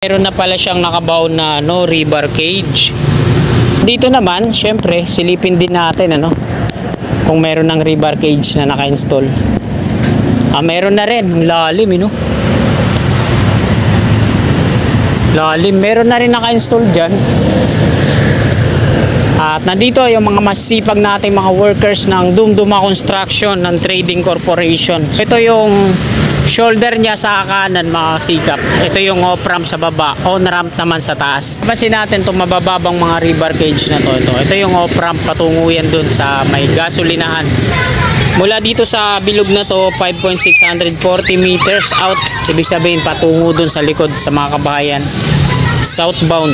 Meron na pala siyang nakabaon na rebar cage. Dito naman, syempre, silipin din natin kung meron ng rebar cage na naka-install. Meron na rin, lalim lalim, meron na rin naka-install diyan. At nandito yung mga masipag nating mga workers ng Dumduma Construction ng Trading Corporation. Ito yung shoulder niya sa kanan, mga sikap. Ito yung off-ramp sa baba, on-ramp naman sa taas. Pansin natin itong mabababang mga rebar cage na to. Ito yung off-ramp, patungo yan dun sa may gasolinahan. Mula dito sa bilog na to, 5.640 meters out. Ibig sabihin patungo dun sa likod sa mga kabahayan. Southbound.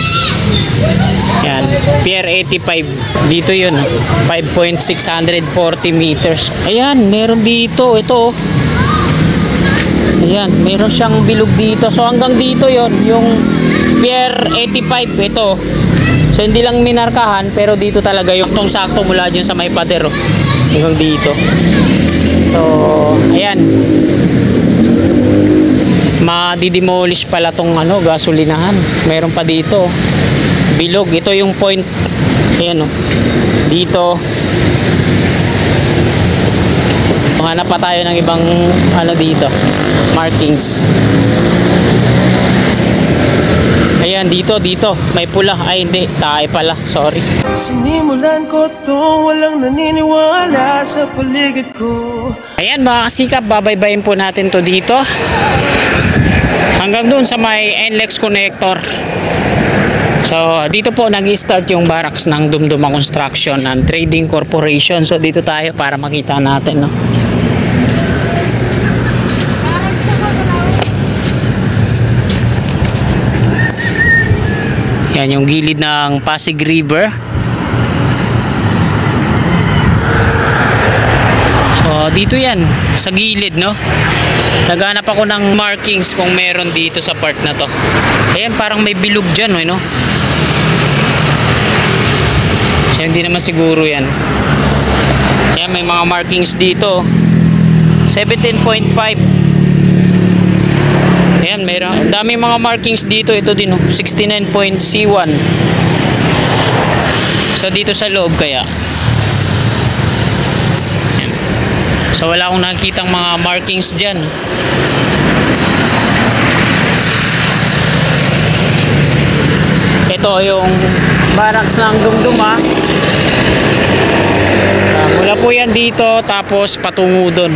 Yan, Pier 85. Dito yun, 5.640 meters. Ayan, meron dito. Ito. Ayan, meron siyang bilog dito. So hanggang dito yon, yung Pier 85 ito. So hindi lang minarkahan, pero dito talaga yung tong sakto mula dyan sa may pader hanggang dito. So ayan, madidemolish pala tong gasolinahan. Meron pa dito bilog. Ito yung point. Ayan dito. Hanap pa tayo ng ibang dito, markings. Ayan, dito may pula. Ay hindi, tayo pala, sorry. Sinimulan ko to, walang naniniwala sa paligid ko. Ayan mga kasikap, babaybayin po natin to dito hanggang dun sa may NLEX connector. So dito po nag-start yung barracks ng Dumduma Construction ng Trading Corporation. So dito tayo para makita natin Yan yung gilid ng Pasig River. So dito yan sa gilid naghanap ako ng markings kung meron dito sa part na to. Ayan, parang may bilog dyan So, hindi naman siguro yan. Ayan, may mga markings dito 17.5. Ayan, mayroon daming mga markings dito. Ito din 69.C1. So dito sa loob kaya. Ayan. So wala akong nakikitang mga markings dyan. Ito yung barracks ng Dumduma. Mula po yan dito tapos patungo dun.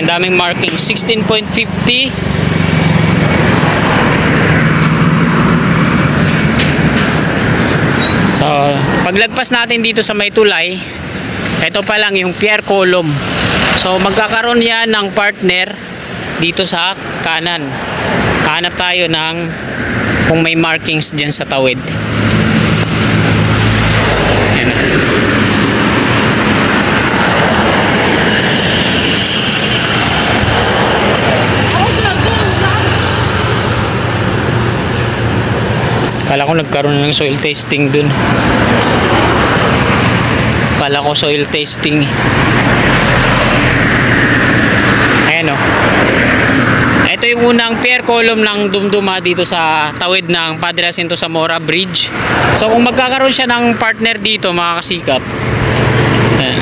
Ang daming marking. 16.50. So paglagpas natin dito sa may tulay, ito pa lang yung pier column. So magkakaroon yan ng partner dito sa kanan. Hanap tayo ng kung may markings dyan sa tawid. Yan. Kala ko nagkaroon ng soil testing dun. Kala ko soil testing. Ayan ito yung unang pier column ng Dumduma dito sa tawid ng Padre Jacinto Zamora Bridge. So kung magkakaroon siya ng partner dito mga kasikap, ayan.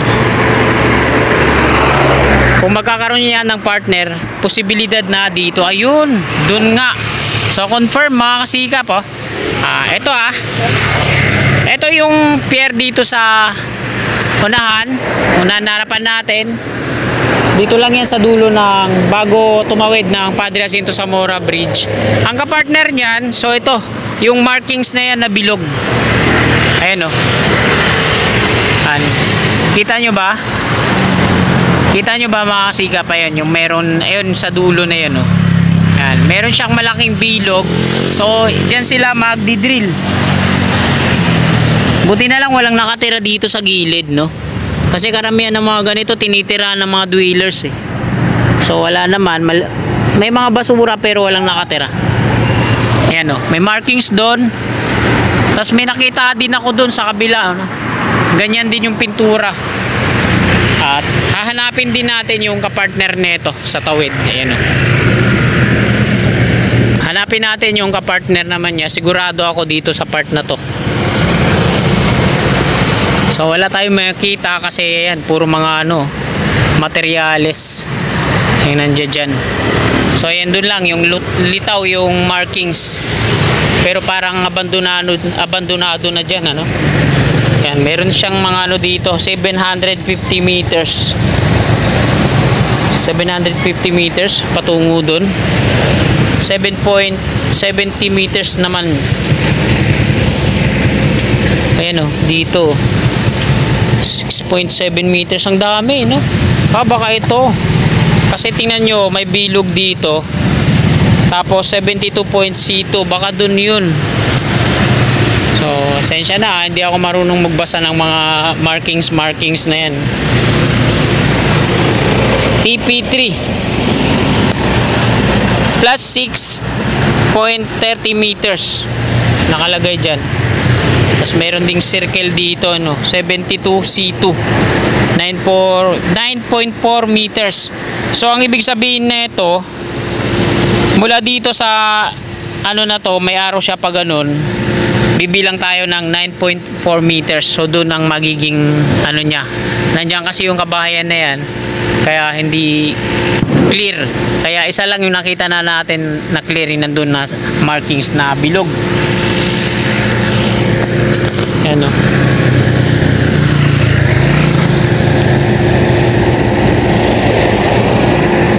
Kung magkakaroon niya ng partner, posibilidad na dito, ayun, dun nga. So confirm mga kasikap ito ito yung pier dito sa unahan na harapan natin. Dito lang yan sa dulo ng bago tumawid ng Padre Jacinto Zamora Bridge. Ang kapartner niyan, so ito yung markings na yan na bilog. Ayan kita nyo ba? Kita nyo ba mga kasikap? Ayan yung meron, ayun sa dulo na yan Ayan, meron siyang malaking bilog. So dyan sila magdi-drill. Buti na lang walang nakatira dito sa gilid kasi karamihan ng mga ganito tinitira ng mga dwellers So wala naman, may mga basura pero walang nakatira. Ayan may markings doon. Tapos may nakita din ako doon sa kabila ganyan din yung pintura. Hahanapin din natin yung kapartner nito sa tawid. Ayan o. Hanapin natin yung kapartner naman niya. Sigurado ako dito sa part na to. So wala tayong makikita kasi yan, puro mga ano, materyales yung nandiyan dyan. So ayan, dun lang yung litaw yung markings, pero parang abandonado na dyan, ano. Yan, meron siyang mga ano dito, 750 meters 750 meters patungo dun. 7.70 meters naman, ayan o, dito 6.7 meters. Ang dami, no? Baka ito kasi tingnan nyo, may bilog dito, tapos 72.2, baka dun yun. So esensya na, hindi ako marunong magbasa ng mga markings na yan. TP3 plus 6.30 meters nakalagay dyan. Tapos meron ding circle dito, no? 72C2 9.4 meters. So ang ibig sabihin na ito, mula dito sa ano na to, may arrow siya pa ganun, bibilang tayo ng 9.4 meters. So doon ang magiging ano niya. Nandiyan kasi yung kabahayan na yan, kaya hindi clear. Kaya isa lang yung nakita na natin na clear, nandun na markings na bilog. Ayan o.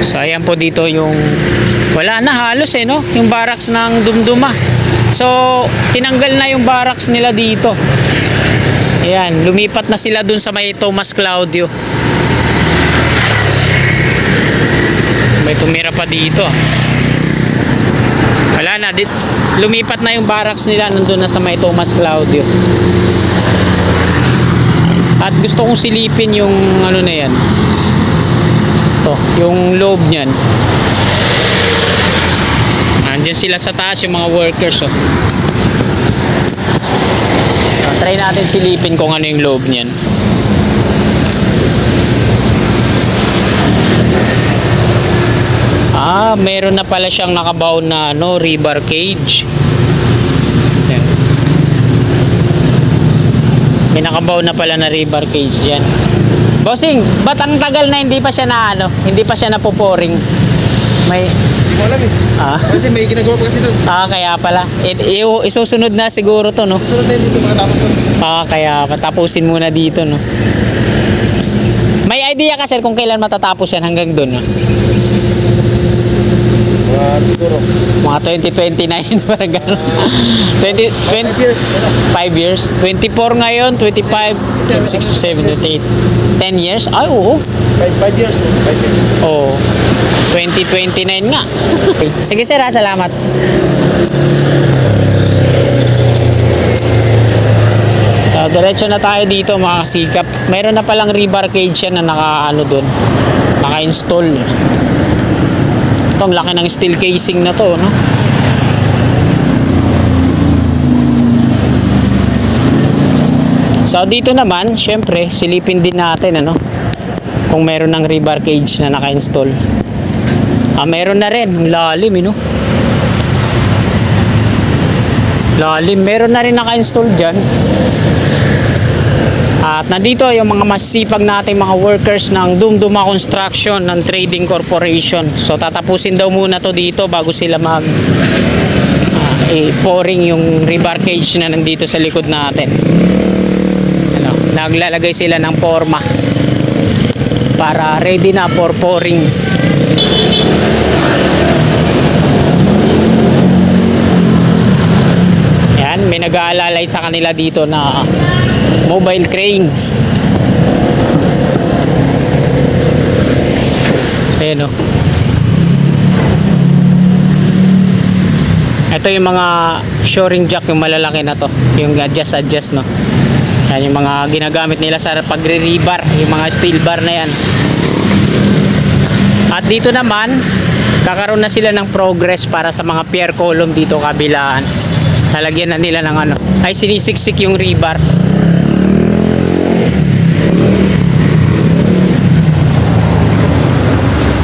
So ayan po dito yung wala na halos no, yung barracks ng Dumduma. So tinanggal na yung barracks nila dito. Ayan, lumipat na sila dun sa may Tomas Claudio. May tumira pa dito. Wala na, lumipat na yung barracks nila, nandun na sa may Tomas Claudio. At gusto kong silipin yung ano na yan, to, yung loob niyan. Andiyan sila sa taas yung mga workers, oh. Try natin silipin kung ano yung loob niyan. Meron na pala siyang nakabound na ano, rebar cage. May nakabound na pala na rebar cage diyan. Bossing, ba't ang tagal na hindi pa siya na ano, hindi pa siya napuporing? May Hindi ko alam eh. Kasi may ginagawa pa kasi doon. Kaya pala. Isusunod na siguro to, no? Sunod na dito makatapos doon. Kaya patapusin muna dito, no? May idea ka, sir, kung kailan matatapos yan hanggang doon, no? Siguro. Mga 2029, parang gano'n. 5 years. 5 years. 24 ngayon, 25, 26, 27, 28. 10 years? Ay, oo. 5 years. 5 years. Oo. 2029 nga. Sige, sir, salamat. So, diretso na tayo dito, mga kasikap. Mayroon na palang rebar cage yan na naka-ano dun, naka-install. Ito, ang laki ng steel casing na to, no? So dito naman, syempre, silipin din natin, ano, kung meron ng rebar cage na naka-install. Meron na rin, lalim, no? Lalim, meron na rin naka-install dyan. At nandito yung mga masipag nating mga workers ng Dumduma Construction ng Trading Corporation. So tatapusin daw muna to dito bago sila mag pouring yung rebar cage na nandito sa likod natin. Ano, naglalagay sila ng forma para ready na for pouring. Yan, may nag-aalalay sa kanila dito na mobile crane. Ayan o. Ito yung mga shoring jack, yung malalaki na to, yung adjust, no? Yan yung mga ginagamit nila sa pagre-rebar, yung mga steel bar na yan. At dito naman, kakaroon na sila ng progress para sa mga pier column dito kabilaan. Lalagyan na nila ng ano, ay sinisiksik yung rebar.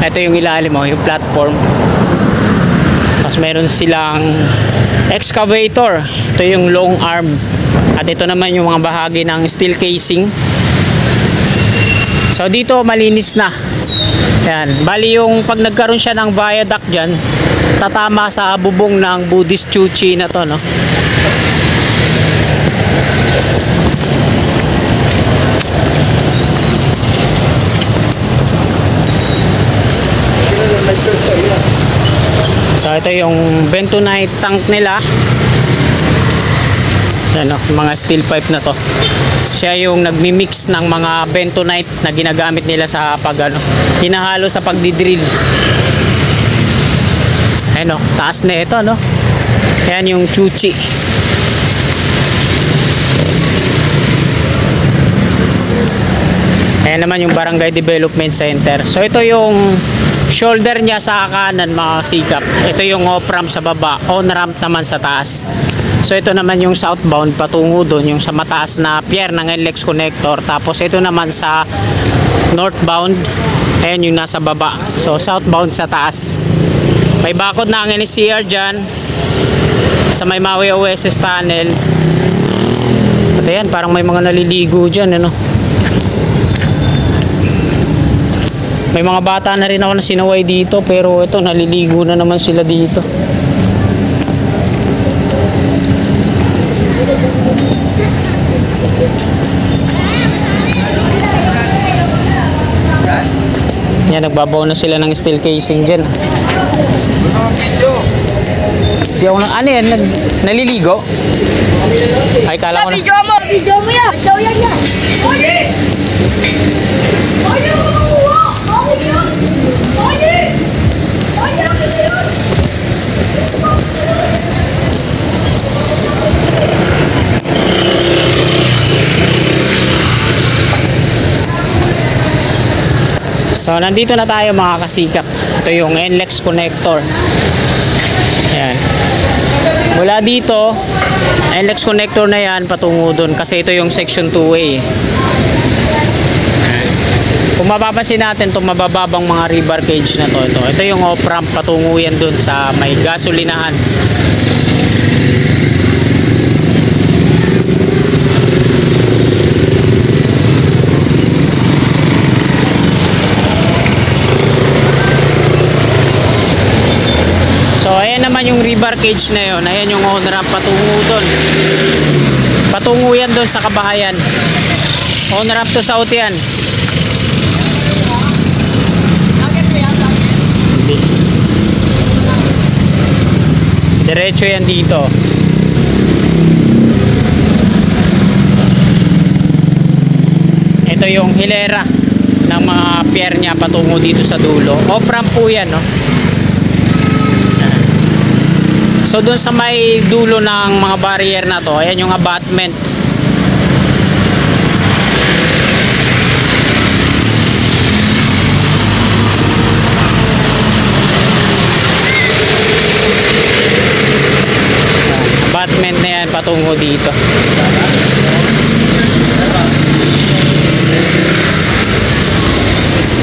Ito yung ilalim mo, yung platform. Tapos meron silang excavator. Ito yung long arm. At ito naman yung mga bahagi ng steel casing. So dito malinis na. Yan. Bali yung pag nagkaroon siya ng viaduct dyan, tatama sa bubong ng Buddhist Chuchi na to, no? So ito yung bentonite tank nila. Yan, mga steel pipe na to. Siya yung nagmi-mix ng mga bentonite na ginagamit nila sa hinahalo sa pagdidrill. Ayun, taas na ito, no? Yan yung Chuchi. Ayan naman yung Barangay Development Center. So ito yung shoulder niya sa kanan, mga sikap. Ito yung off-ramp sa baba, on-ramp naman sa taas. So ito naman yung southbound patungo doon, yung sa mataas na pier ng NLEX connector. Tapos ito naman sa northbound, ayan yung nasa baba. So southbound sa taas. May bakod na ang NCR dyan sa may Maui Oasis Tunnel. At ayan, parang may mga naliligo dyan, ano. May mga bata na rin ako na sinaway dito, pero ito, naliligo na naman sila dito. Yan, nagbabaw na sila ng steel casing dyan. Di ako ano yan, naliligo? Ay, kala ko na. Video mo yan! Video yan yan! Oye! Oye! Oye! Oye! Oye! So nandito na tayo mga kasikap. Ito yung NLEX connector. Ayan. Mula dito, NLEX connector na yan patungo doon kasi ito yung section 2A. Kung mapapansin natin itong mabababang mga rebar cage na to, ito yung off-ramp patungo yan doon sa may gasolinahan. So ayan naman yung rebar cage na yun. Ayan yung on-ramp patungo doon. Patungo yan doon sa kabahayan. On-ramp to south yan. Diretso yan dito. Ito yung hilera ng mga pier niya patungo dito sa dulo. Off-ramp po yan, no? So doon sa may dulo ng mga barrier na to, ayan yung abutment. Abutment na yan patungo dito.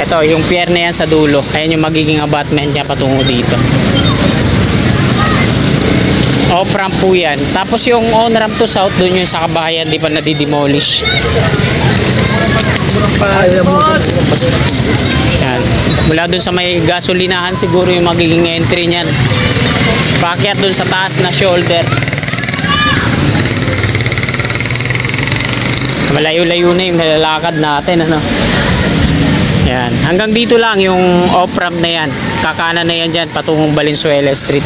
Ito yung pier na yan sa dulo. Ayan yung magiging abutment niya patungo dito. Off-ramp po yan. Tapos yung on-ramp to south, doon yung sa kabahayan, di pa nadidemolish. Yan. Mula doon sa may gasolinahan siguro yung magiging entry niyan. Paakyat doon sa taas na shoulder. Malayo-layo na yung nalalakad natin, ano. Yan. Hanggang dito lang yung off-ramp na yan. Kakanan na yan dyan patungong Valenzuela Street.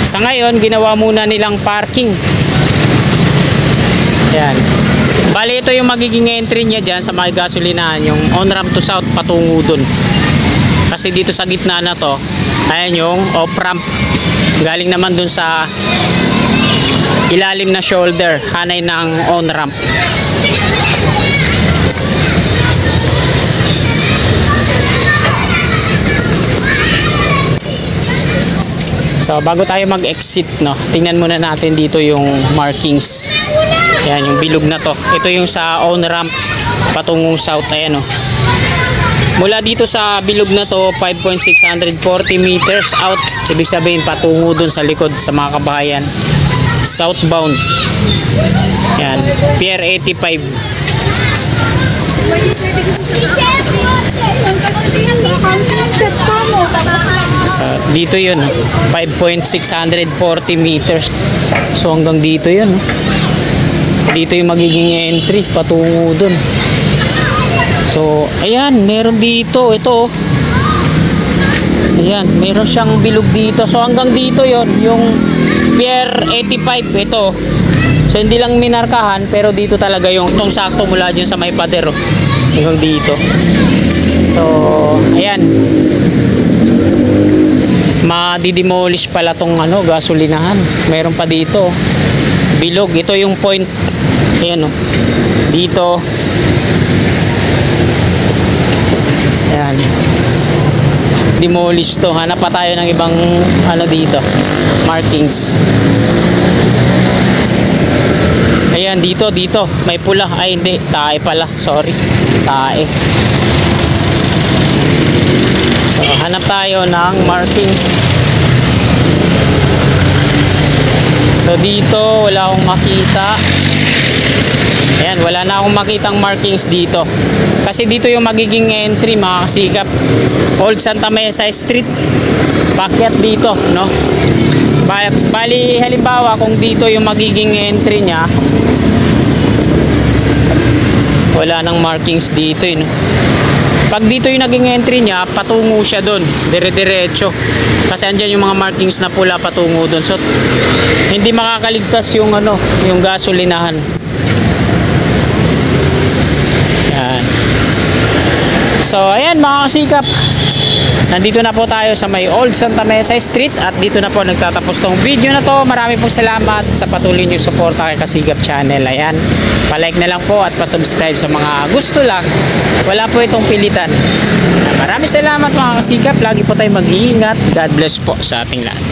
Sa ngayon, ginawa muna nilang parking. Yan. Bali, ito yung magiging entry niya dyan sa mga gasolinahan, yung on-ramp to south patungo dun. Kasi dito sa gitna na to, ayan yung off-ramp. Galing naman dun sa ilalim na shoulder, hanay ng on-ramp. So bago tayo mag-exit, no, tingnan muna natin dito yung markings. Ayan, yung bilog na to. Ito yung sa on-ramp patungong south. Ayan, oh. Mula dito sa bilog na to, 5.640 meters out. Ibig sabihin, patungo dun sa likod sa mga kabahayan. Southbound. Ayan, Pier 85. Dito yun, 5.640 meters. So hanggang dito yun. Dito yung magiging entry patungo dun. So ayan, meron dito. Ito, ayan, meron siyang bilog dito. So hanggang dito yun, yung Pier 85. Ito, so hindi lang minarkahan, pero dito talaga yung itong sakto mula dyan sa may pader, hanggang dito. So ayan, madidemolish pala tong ano, gasolinahan. Meron pa dito bilog. Ito yung point. Ayan, oh. Dito. Ayan, demolish to. Hanap pa tayo ng ibang ano dito, markings. Ayan, dito may pula. Ay hindi, tae pala, sorry, tae. So hanap tayo ng markings. So dito wala akong makita. Ayan, wala na akong makitang markings dito. Kasi dito yung magiging entry, mga kasikap. Old Santa Mesa Street. Pakyat dito, no? Bali, halimbawa, kung dito yung magiging entry niya, wala nang markings dito, no? Pag dito yung naging entry niya, patungo siya doon, dire-diretso. Kasi andyan yung mga markings na pula patungo doon. So, hindi makakaligtas yung ano, yung gasolinahan. Yan. So, ayan mga kasikap. Nandito na po tayo sa may Old Santa Mesa Street at dito na po nagtatapos tong video na to. Marami pong salamat sa patuloy nyo suporta kay Kasigap Channel. Ayan, palike na lang po at pasubscribe sa mga gusto lang. Wala po itong pilitan. Maraming salamat mga kasigap. Lagi po tayo mag-iingat. God bless po sa ating lahat.